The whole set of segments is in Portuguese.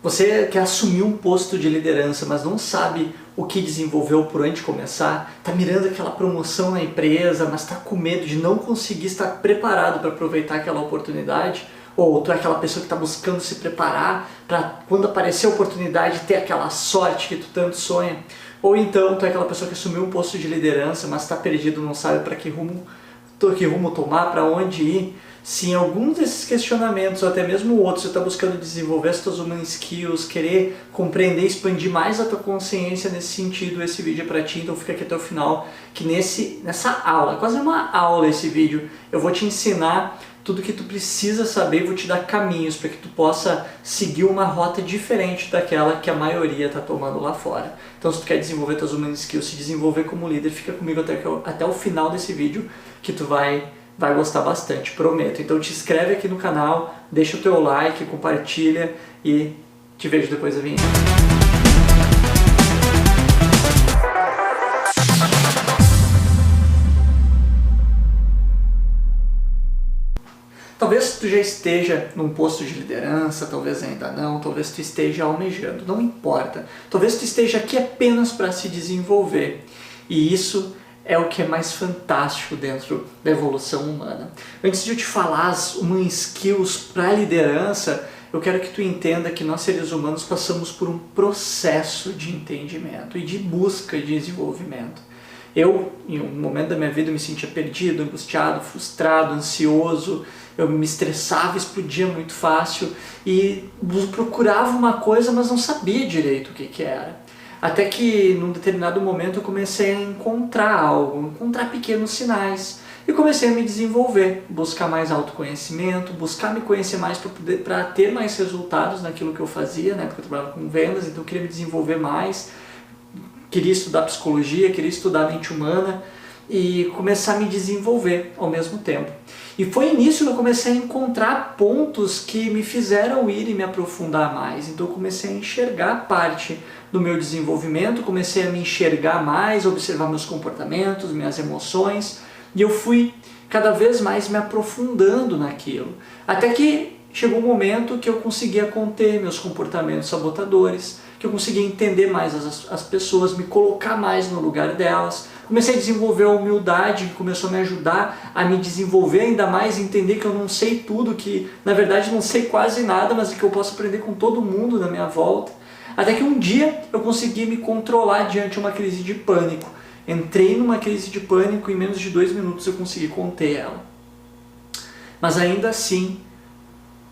Você quer assumir um posto de liderança, mas não sabe o que desenvolver ou por onde começar, está mirando aquela promoção na empresa, mas está com medo de não conseguir estar preparado para aproveitar aquela oportunidade, ou tu é aquela pessoa que está buscando se preparar para quando aparecer a oportunidade ter aquela sorte que tu tanto sonha, ou então tu é aquela pessoa que assumiu um posto de liderança, mas está perdido, não sabe para que rumo tomar, para onde ir. Se em algum desses questionamentos, ou até mesmo outros, você está buscando desenvolver as suas human skills, querer compreender, expandir mais a tua consciência nesse sentido, esse vídeo é para ti, então fica aqui até o final, que nessa aula, quase uma aula esse vídeo, eu vou te ensinar tudo que tu precisa saber e vou te dar caminhos para que tu possa seguir uma rota diferente daquela que a maioria está tomando lá fora. Então se tu quer desenvolver tuas human skills, se desenvolver como líder, fica comigo até o final desse vídeo que tu vai gostar bastante, prometo. Então te inscreve aqui no canal, deixa o teu like, compartilha e te vejo depois da vinheta. Talvez tu já esteja num posto de liderança, talvez ainda não, talvez tu esteja almejando, não importa. Talvez tu esteja aqui apenas para se desenvolver. E isso é o que é mais fantástico dentro da evolução humana. Antes de eu te falar as human skills para liderança, eu quero que tu entenda que nós seres humanos passamos por um processo de entendimento e de busca de desenvolvimento. Eu, em um momento da minha vida, eu me sentia perdido, angustiado, frustrado, ansioso, eu me estressava, explodia muito fácil e procurava uma coisa, mas não sabia direito o que era. Até que, num determinado momento, eu comecei a encontrar algo, encontrar pequenos sinais. E comecei a me desenvolver, buscar mais autoconhecimento, buscar me conhecer mais para ter mais resultados naquilo que eu fazia, né? Porque eu trabalhava com vendas, então eu queria me desenvolver mais. Queria estudar psicologia, queria estudar mente humana e começar a me desenvolver ao mesmo tempo. E foi nisso que eu comecei a encontrar pontos que me fizeram ir e me aprofundar mais. Então eu comecei a enxergar parte do meu desenvolvimento, comecei a me enxergar mais, observar meus comportamentos, minhas emoções, e eu fui cada vez mais me aprofundando naquilo. Até que chegou um momento que eu conseguia conter meus comportamentos sabotadores, que eu conseguia entender mais as pessoas, me colocar mais no lugar delas. Comecei a desenvolver a humildade, que começou a me ajudar a me desenvolver ainda mais, entender que eu não sei tudo, que na verdade não sei quase nada, mas que eu posso aprender com todo mundo na minha volta. Até que um dia eu consegui me controlar diante de uma crise de pânico. Entrei numa crise de pânico e em menos de 2 minutos eu consegui conter ela. Mas ainda assim,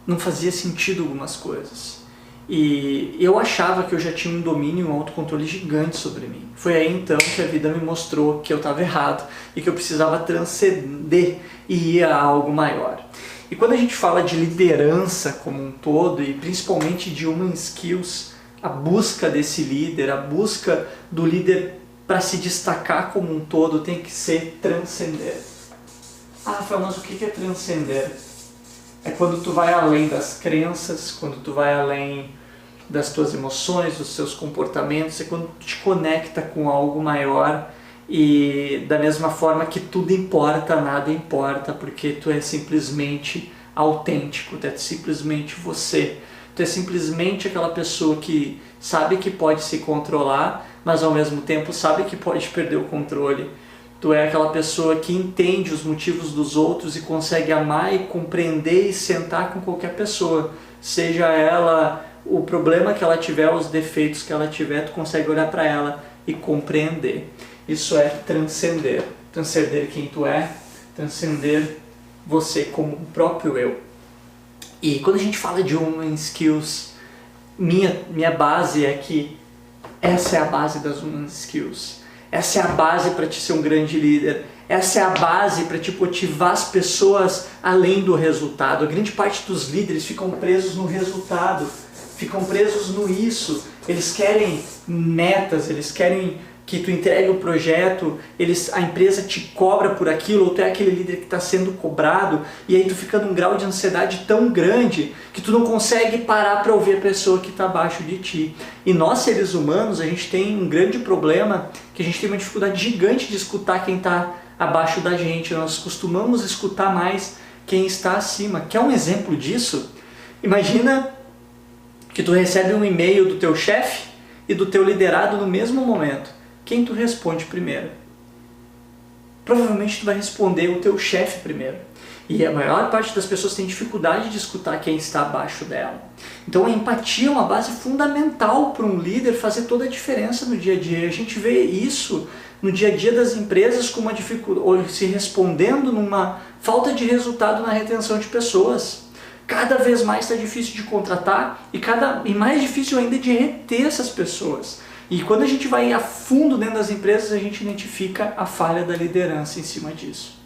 não fazia sentido algumas coisas. E eu achava que eu já tinha um domínio, um autocontrole gigante sobre mim. Foi aí então que a vida me mostrou que eu estava errado e que eu precisava transcender e ir a algo maior. E quando a gente fala de liderança como um todo, e principalmente de human skills, a busca desse líder, a busca do líder para se destacar como um todo tem que ser transcender. Ah, Rafael, mas o que é transcender? É quando tu vai além das crenças, quando tu vai além das tuas emoções, dos seus comportamentos, é quando tu te conecta com algo maior e da mesma forma que tudo importa, nada importa, porque tu é simplesmente autêntico, tu é simplesmente você. Tu é simplesmente aquela pessoa que sabe que pode se controlar, mas ao mesmo tempo sabe que pode perder o controle. Tu é aquela pessoa que entende os motivos dos outros e consegue amar e compreender e sentar com qualquer pessoa. Seja ela o problema que ela tiver, os defeitos que ela tiver, tu consegue olhar para ela e compreender. Isso é transcender. Transcender quem tu é, transcender você como o próprio eu. E quando a gente fala de human skills, minha base é que essa é a base das human skills. Essa é a base para te ser um grande líder. Essa é a base para te motivar as pessoas além do resultado. A grande parte dos líderes ficam presos no resultado, ficam presos no isso. Eles querem metas, eles querem que tu entregue o projeto, a empresa te cobra por aquilo, ou tu é aquele líder que está sendo cobrado, e aí tu fica num grau de ansiedade tão grande que tu não consegue parar para ouvir a pessoa que está abaixo de ti. E nós, seres humanos, a gente tem um grande problema, que a gente tem uma dificuldade gigante de escutar quem está abaixo da gente. Nós costumamos escutar mais quem está acima. Quer um exemplo disso? Imagina que tu recebe um e-mail do teu chefe e do teu liderado no mesmo momento. Quem tu responde primeiro? Provavelmente tu vai responder o teu chefe primeiro. E a maior parte das pessoas tem dificuldade de escutar quem está abaixo dela. Então a empatia é uma base fundamental para um líder fazer toda a diferença no dia a dia. A gente vê isso no dia a dia das empresas com uma dificuldade, ou se respondendo numa falta de resultado na retenção de pessoas. Cada vez mais está difícil de contratar e mais difícil ainda de reter essas pessoas. E quando a gente vai a fundo dentro das empresas, a gente identifica a falha da liderança em cima disso.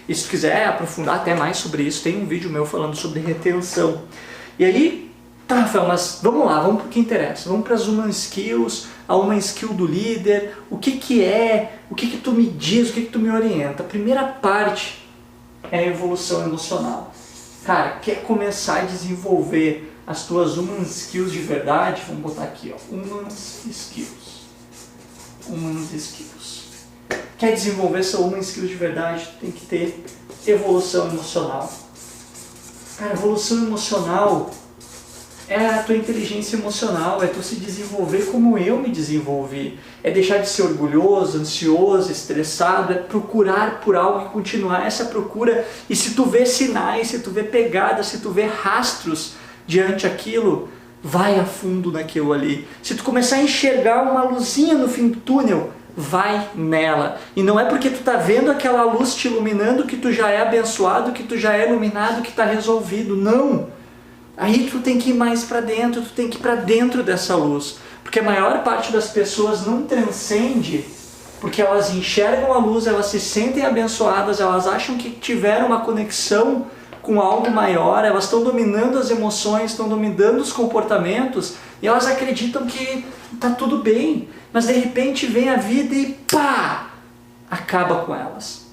E se tu quiser aprofundar até mais sobre isso, tem um vídeo meu falando sobre retenção. E aí, tá, Rafael, mas vamos lá, vamos para o que interessa. Vamos para as human skills, a human skill do líder, o que que tu me diz, o que tu me orienta. A primeira parte é a evolução emocional. Cara, quer começar a desenvolver as tuas human skills de verdade? Vamos botar aqui, ó, human skills. Human skills. Quer desenvolver essa human skills de verdade? Tem que ter evolução emocional. Cara, evolução emocional é a tua inteligência emocional, é tu se desenvolver como eu me desenvolvi. É deixar de ser orgulhoso, ansioso, estressado, é procurar por algo e continuar essa procura. E se tu vê sinais, se tu vê pegadas, se tu vê rastros diante aquilo, vai a fundo naquilo ali. Se tu começar a enxergar uma luzinha no fim do túnel, vai nela. E não é porque tu tá vendo aquela luz te iluminando que tu já é abençoado, que tu já é iluminado, que tá resolvido. Não! Aí tu tem que ir mais para dentro, tu tem que ir para dentro dessa luz. Porque a maior parte das pessoas não transcende porque elas enxergam a luz, elas se sentem abençoadas, elas acham que tiveram uma conexão com algo maior, elas estão dominando as emoções, estão dominando os comportamentos e elas acreditam que tá tudo bem. Mas de repente vem a vida e pá! Acaba com elas.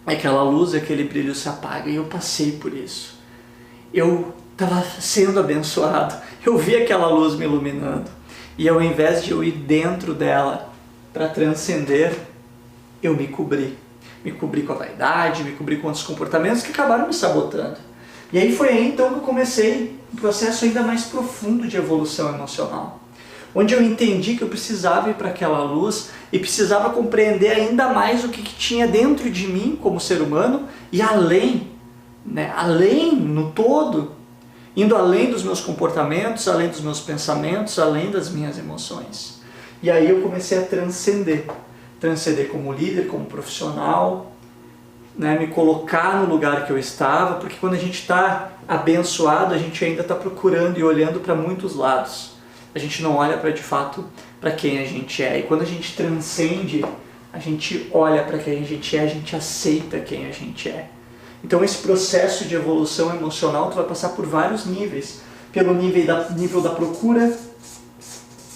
Aquela luz, aquele brilho se apaga e eu passei por isso. Eu estava sendo abençoado, eu vi aquela luz me iluminando e ao invés de eu ir dentro dela para transcender, eu me cobri com a vaidade, me cobri com outros comportamentos que acabaram me sabotando. E aí foi aí então que eu comecei um processo ainda mais profundo de evolução emocional, onde eu entendi que eu precisava ir para aquela luz e precisava compreender ainda mais o que tinha dentro de mim como ser humano e além, né, além no todo, indo além dos meus comportamentos, além dos meus pensamentos, além das minhas emoções. E aí eu comecei a transcender como líder, como profissional, né, me colocar no lugar que eu estava, porque quando a gente está abençoado, a gente ainda está procurando e olhando para muitos lados. A gente não olha para de fato para quem a gente é. E quando a gente transcende, a gente olha para quem a gente é, a gente aceita quem a gente é. Então esse processo de evolução emocional tu vai passar por vários níveis. Pelo nível da procura,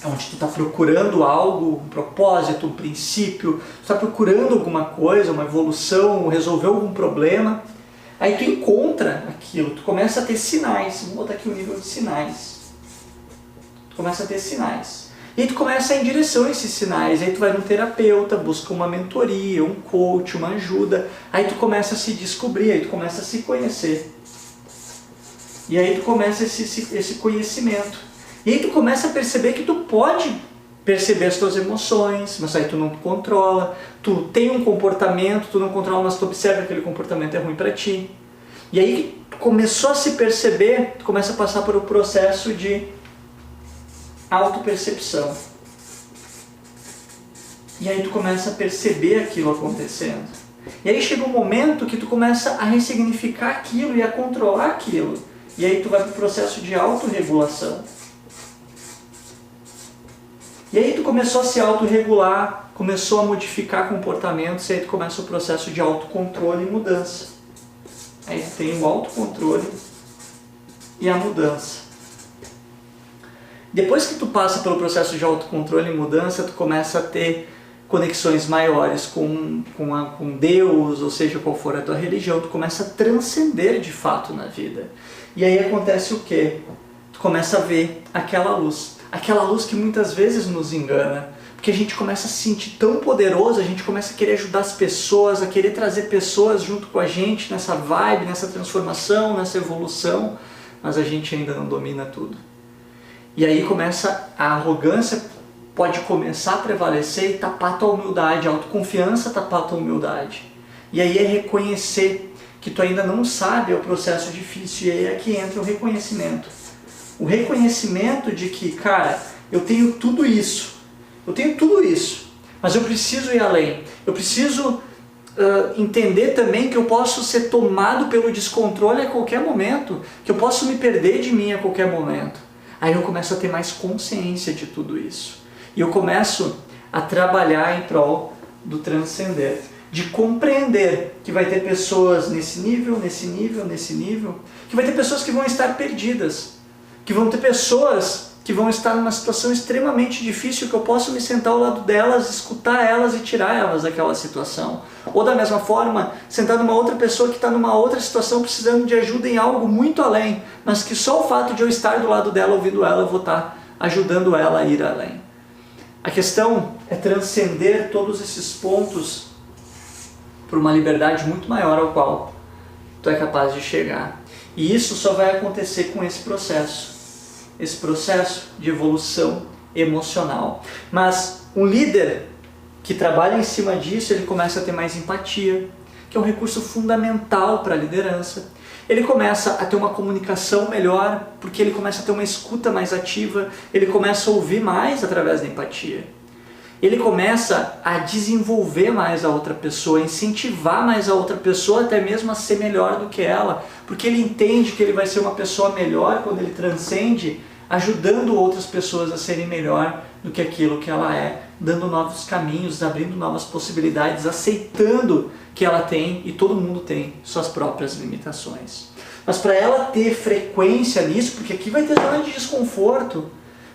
onde tu está procurando algo, um propósito, um princípio, tu está procurando alguma coisa, uma evolução, resolver algum problema. Aí tu encontra aquilo, tu começa a ter sinais. Vamos botar aqui o nível de sinais. Tu começa a ter sinais. E aí tu começa a ir em direção a esses sinais, aí tu vai num terapeuta, busca uma mentoria, um coach, uma ajuda, aí tu começa a se descobrir, aí tu começa a se conhecer. E aí tu começa esse conhecimento. E aí tu começa a perceber que tu pode perceber as tuas emoções, mas aí tu não controla, tu tem um comportamento, tu não controla, mas tu observa que aquele comportamento é ruim para ti. E aí tu começou a se perceber, tu começa a passar por um processo de autopercepção. E aí tu começa a perceber aquilo acontecendo. E aí chega um momento que tu começa a ressignificar aquilo e a controlar aquilo. E aí tu vai para o processo de autorregulação. E aí tu começou a se autorregular, começou a modificar comportamentos, e aí tu começa o processo de autocontrole e mudança. Aí tu tem o autocontrole e a mudança. Depois que tu passa pelo processo de autocontrole e mudança, tu começa a ter conexões maiores com Deus, ou seja, qual for a tua religião, tu começa a transcender de fato na vida. E aí acontece o quê? Tu começa a ver aquela luz que muitas vezes nos engana, porque a gente começa a se sentir tão poderoso, a gente começa a querer ajudar as pessoas, a querer trazer pessoas junto com a gente nessa vibe, nessa transformação, nessa evolução, mas a gente ainda não domina tudo. E aí começa a arrogância, pode começar a prevalecer e tapar a tua humildade, a autoconfiança tapar a tua humildade. E aí é reconhecer que tu ainda não sabe, é o processo difícil, e aí é que entra o reconhecimento. O reconhecimento de que, cara, eu tenho tudo isso, mas eu preciso ir além, eu preciso entender também que eu posso ser tomado pelo descontrole a qualquer momento, que eu posso me perder de mim a qualquer momento. Aí eu começo a ter mais consciência de tudo isso. E eu começo a trabalhar em prol do transcender, de compreender que vai ter pessoas nesse nível, que vai ter pessoas que vão estar perdidas, que vão ter pessoas que vão estar numa situação extremamente difícil, que eu posso me sentar ao lado delas, escutar elas e tirar elas daquela situação. Ou da mesma forma, sentar numa outra pessoa que está numa outra situação precisando de ajuda em algo muito além, mas que só o fato de eu estar do lado dela, ouvindo ela, eu vou estar ajudando ela a ir além. A questão é transcender todos esses pontos por uma liberdade muito maior ao qual tu é capaz de chegar. E isso só vai acontecer com esse processo de evolução emocional. Mas um líder que trabalha em cima disso, ele começa a ter mais empatia, que é um recurso fundamental para a liderança. Ele começa a ter uma comunicação melhor, porque ele começa a ter uma escuta mais ativa, ele começa a ouvir mais através da empatia. Ele começa a desenvolver mais a outra pessoa, a incentivar mais a outra pessoa até mesmo a ser melhor do que ela, porque ele entende que ele vai ser uma pessoa melhor quando ele transcende, ajudando outras pessoas a serem melhor do que aquilo que ela é, dando novos caminhos, abrindo novas possibilidades, aceitando que ela tem, e todo mundo tem, suas próprias limitações. Mas para ela ter frequência nisso, porque aqui vai ter zona de desconforto,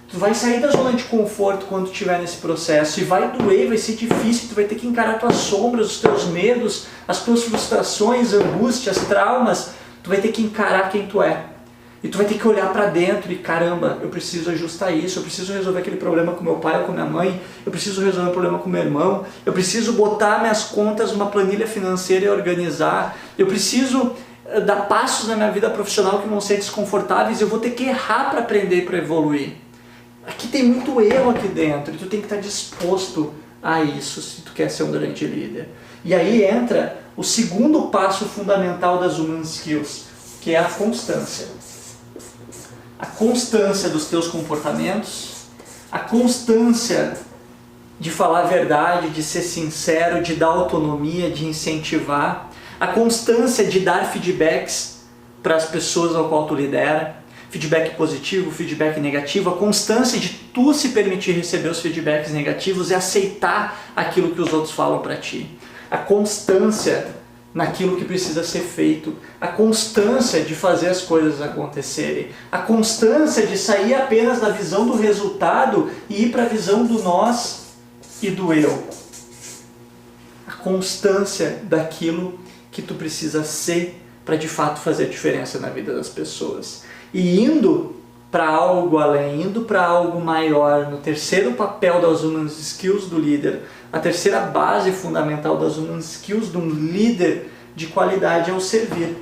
tu vai sair da zona de conforto quando estiver nesse processo, e vai doer, vai ser difícil, tu vai ter que encarar tuas sombras, os teus medos, as tuas frustrações, angústias, traumas, tu vai ter que encarar quem tu é. E tu vai ter que olhar para dentro e, caramba, eu preciso ajustar isso, eu preciso resolver aquele problema com meu pai ou com minha mãe, eu preciso resolver um problema com meu irmão, eu preciso botar minhas contas numa planilha financeira e organizar, eu preciso dar passos na minha vida profissional que vão ser desconfortáveis, eu vou ter que errar para aprender e para evoluir. Aqui tem muito erro aqui dentro e tu tem que estar disposto a isso se tu quer ser um grande líder. E aí entra o segundo passo fundamental das Human Skills, que é a constância. A constância dos teus comportamentos, a constância de falar a verdade, de ser sincero, de dar autonomia, de incentivar, a constância de dar feedbacks para as pessoas ao qual tu lidera, feedback positivo, feedback negativo, a constância de tu se permitir receber os feedbacks negativos e aceitar aquilo que os outros falam para ti, a constância naquilo que precisa ser feito, a constância de fazer as coisas acontecerem, a constância de sair apenas da visão do resultado e ir para a visão do nós e do eu. A constância daquilo que tu precisa ser para de fato fazer diferença na vida das pessoas. E indo para algo além, indo para algo maior, no terceiro papel das Human Skills do líder, a terceira base fundamental das Human Skills de um líder de qualidade é o servir.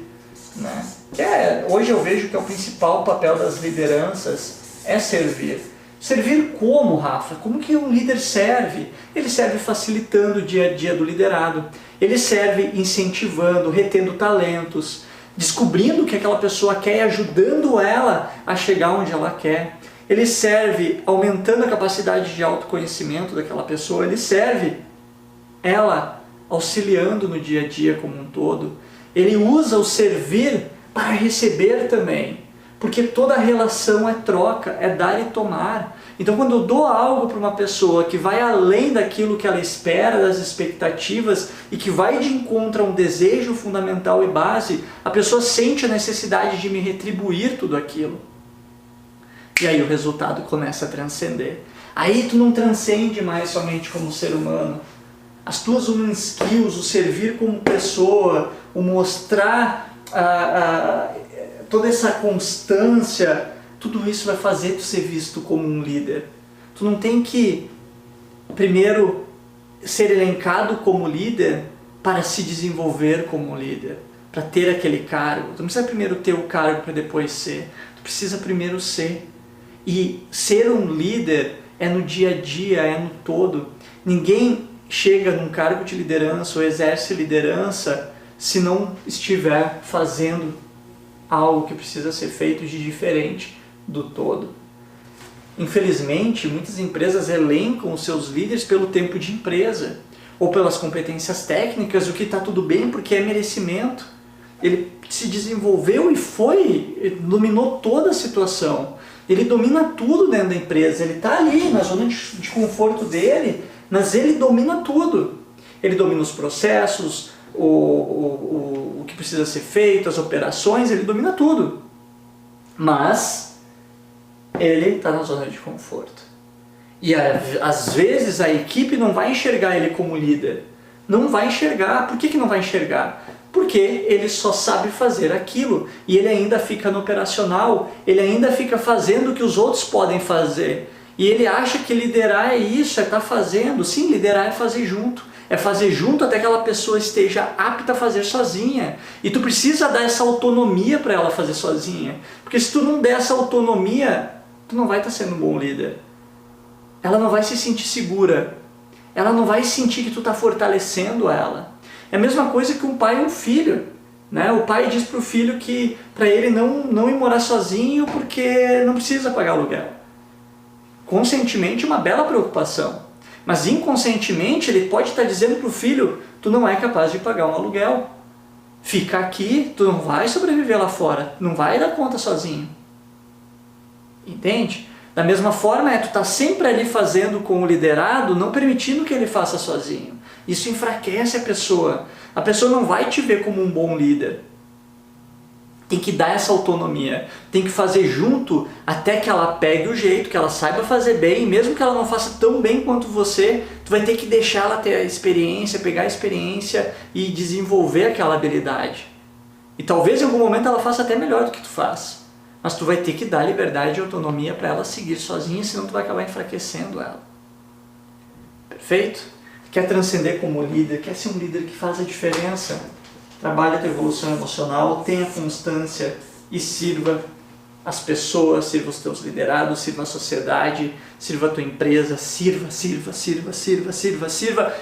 Né? Hoje eu vejo que é o principal papel das lideranças é servir. Servir como, Rafa? Como que um líder serve? Ele serve facilitando o dia a dia do liderado. Ele serve incentivando, retendo talentos, descobrindo o que aquela pessoa quer e ajudando ela a chegar onde ela quer. Ele serve aumentando a capacidade de autoconhecimento daquela pessoa. Ele serve ela auxiliando no dia a dia como um todo. Ele usa o servir para receber também, porque toda relação é troca, é dar e tomar. Então quando eu dou algo para uma pessoa que vai além daquilo que ela espera, das expectativas, e que vai de encontro a um desejo fundamental e base, a pessoa sente a necessidade de me retribuir tudo aquilo. E aí o resultado começa a transcender. Aí tu não transcende mais somente como ser humano. As tuas human skills, o servir como pessoa, o mostrar toda essa constância, tudo isso vai fazer tu ser visto como um líder. Tu não tem que primeiro ser elencado como líder para se desenvolver como líder, para ter aquele cargo. Tu não precisa primeiro ter o cargo para depois ser. Tu precisa primeiro ser. E ser um líder é no dia a dia, é no todo. Ninguém chega num cargo de liderança ou exerce liderança se não estiver fazendo algo que precisa ser feito de diferente do todo. Infelizmente, muitas empresas elencam os seus líderes pelo tempo de empresa ou pelas competências técnicas, o que está tudo bem porque é merecimento. Ele se desenvolveu e ele dominou toda a situação. Ele domina tudo dentro da empresa, ele está ali na zona de conforto dele, mas ele domina tudo. Ele domina os processos, o que precisa ser feito, as operações, ele domina tudo. Mas ele está na zona de conforto. E às vezes a equipe não vai enxergar ele como líder. Não vai enxergar. Por que não vai enxergar? Porque ele só sabe fazer aquilo e ele ainda fica no operacional, ele ainda fica fazendo o que os outros podem fazer. E ele acha que liderar é isso, é estar fazendo. Sim, liderar é fazer junto. É fazer junto até que aquela pessoa esteja apta a fazer sozinha. E tu precisa dar essa autonomia para ela fazer sozinha. Porque se tu não der essa autonomia, tu não vai estar sendo um bom líder. Ela não vai se sentir segura. Ela não vai sentir que tu está fortalecendo ela. É a mesma coisa que um pai e um filho. Né? O pai diz para o filho que para ele não ir morar sozinho porque não precisa pagar aluguel. Conscientemente, uma bela preocupação. Mas inconscientemente ele pode estar dizendo para o filho, tu não é capaz de pagar um aluguel. Fica aqui, tu não vai sobreviver lá fora, não vai dar conta sozinho. Entende? Da mesma forma, tu tá sempre ali fazendo com o liderado, não permitindo que ele faça sozinho. Isso enfraquece a pessoa. A pessoa não vai te ver como um bom líder. Tem que dar essa autonomia, tem que fazer junto até que ela pegue o jeito, que ela saiba fazer bem, mesmo que ela não faça tão bem quanto você, tu vai ter que deixar ela ter a experiência, pegar a experiência e desenvolver aquela habilidade. E talvez em algum momento ela faça até melhor do que tu faz, mas tu vai ter que dar liberdade e autonomia para ela seguir sozinha, senão tu vai acabar enfraquecendo ela. Perfeito? Quer transcender como líder, quer ser um líder que faz a diferença? Trabalhe a tua evolução emocional, tenha constância e sirva as pessoas, sirva os teus liderados, sirva a sociedade, sirva a tua empresa, sirva,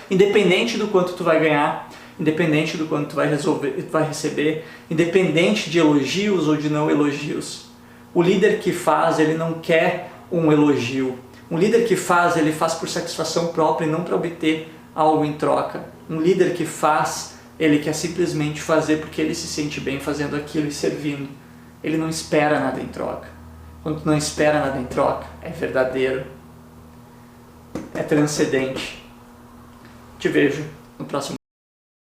independente do quanto tu vai ganhar, independente do quanto tu vai receber, independente de elogios ou de não elogios. O líder que faz, ele não quer um elogio. Um líder que faz, ele faz por satisfação própria e não para obter algo em troca. Um líder que faz, ele quer simplesmente fazer porque ele se sente bem fazendo aquilo e servindo. Ele não espera nada em troca. Quando tu não espera nada em troca, é verdadeiro, é transcendente. Te vejo no próximo